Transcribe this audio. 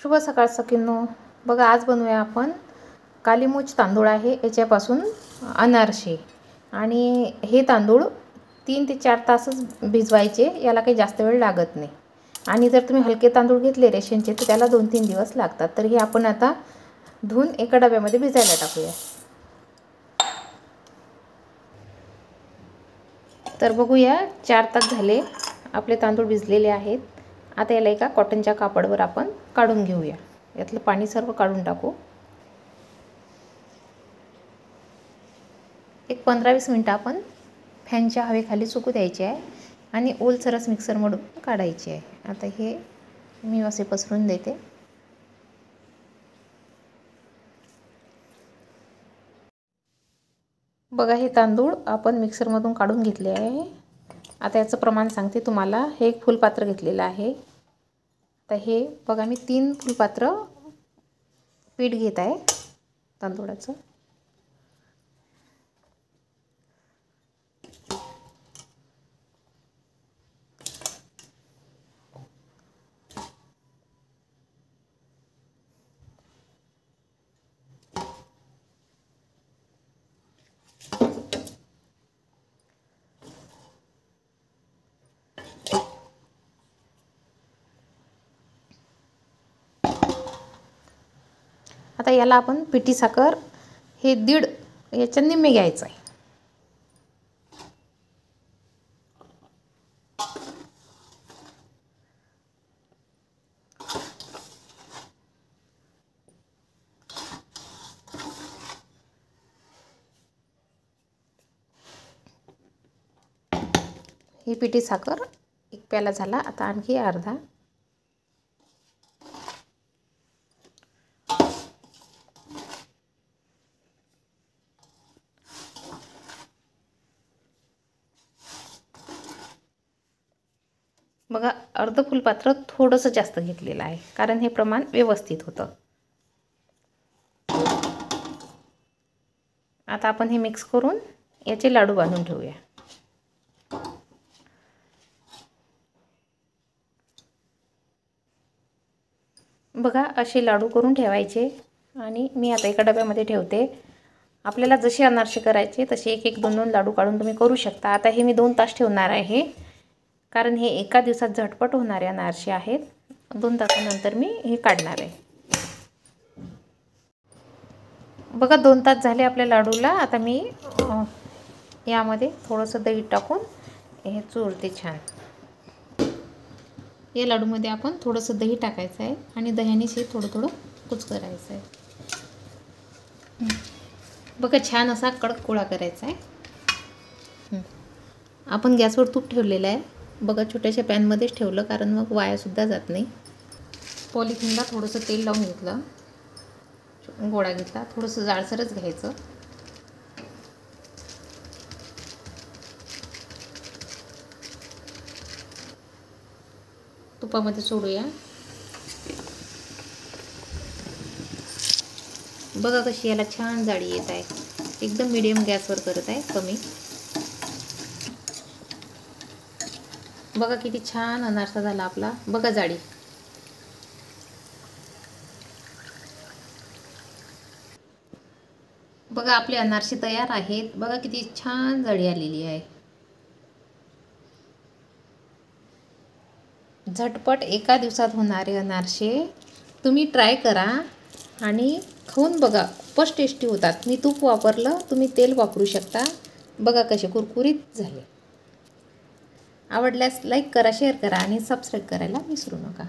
शुभ सकाळ सखींनो. बघा आज बनवूया आपण कालीमुछ तांदूळ आहे याच्यापासून अनारसे. आणि हे तांदूळ 3 ते 4 तासच भिजवायचे, याला काही जास्त वेळ लागत नाही. आणि जर तुम्ही हलके तांदूळ घेतले रेशनचे तर त्याला 2-3 दिवस लागतात. तर हे आपण आता धुवून एका डब्यामध्ये भिजायला टाकूया. तर बघूया 4 तास झाले आपले तांदूळ भिजलेले आहेत. आता याला एका कॉटनच्या कापडावर आपण काढून घेऊया. यातलं पाणी सर्व काढून टाकू. एक 15-20 मिनटं आपण फॅनच्या हवेखाली सुकू द्यायचे आहे आणि ओलसरच मिक्सरमधून काढायचे आहे. आता हे मी असे पसरून देते. बघा हे तांदूळ आपण मिक्सरमधून काढून घेतले आहे. आता याचं प्रमाण सांगते तुम्हाला. हे एक फुलपात्र घेतलेलं आहे. तर हे बघा मी 3 फुलपात्र पीठ घेत आहे तांदूळाचं. आता याला आपण पिठी साखर हे 1.5 याच्या निम्मे घ्यायचं आहे. ही पिठी साखर 1 प्याला झाला. आता आणखी अर्धा. बघा अर्ध फुलपात्र थोडंसं जास्त घेतलेलं आहे, कारण हे प्रमाण व्यवस्थित होतं. आता आपण हे मिक्स करून याचे लाडू बांधून ठेवूया. बघा असे लाडू करून ठेवायचे आणि मी आता एका डब्यामध्ये ठेवते. आपल्याला जसे अनारसे करायचे तसे 1-1, 2-2 लाडू काढून तुम्ही करू शकता. आता हे मी 2 तास ठेवणार आहे, कारण हे एका दिवसात झटपट होणारे अनारसे आहेत. 2 तासानंतर मी हे काढणार आहे. बघा 2 तास झाले आपल्या लाडूला. आता मी यामध्ये थोडंसं दही टाकून हे चोळते छान. या लाडूमध्ये आपण थोडंसं दही टाकायचं आहे आणि दह्यानेच हे थोडं थोडं कुच करायचं आहे. बघा छान असा कडक गोळा करायचा आहे. आपण गॅसवर तूप ठेवलेलं आहे. बघा छोट्याशा पॅनमध्येच ठेवलं, कारण मग वायासुद्धा जात नाही. पॉलिथिनला थोडंसं तेल लावून घेतलं, गोळा घेतला, थोडंसं जाडसरच घ्यायचं. तुपामध्ये सोडूया. बघा कशी याला छान जाडी येत आहे. एकदम मीडियम गॅसवर करत आहे, कमी. बघा किती छान अनारसा झाला आपला. बघा जाडी. बघा आपले अनारसे तयार आहेत. बघा किती छान जाडी आलेली आहे. झटपट एका दिवसात होणारे अनारसे तुम्ही ट्राय करा आणि खाऊन बघा. खूपच टेस्टी होतात. मी तूप वापरलं, तुम्ही तेल वापरू शकता. बघा कसे कुरकुरीत झाले. आवडल्यास लाईक करा, शेअर करा आणि सबस्क्राईब करायला विसरू नका.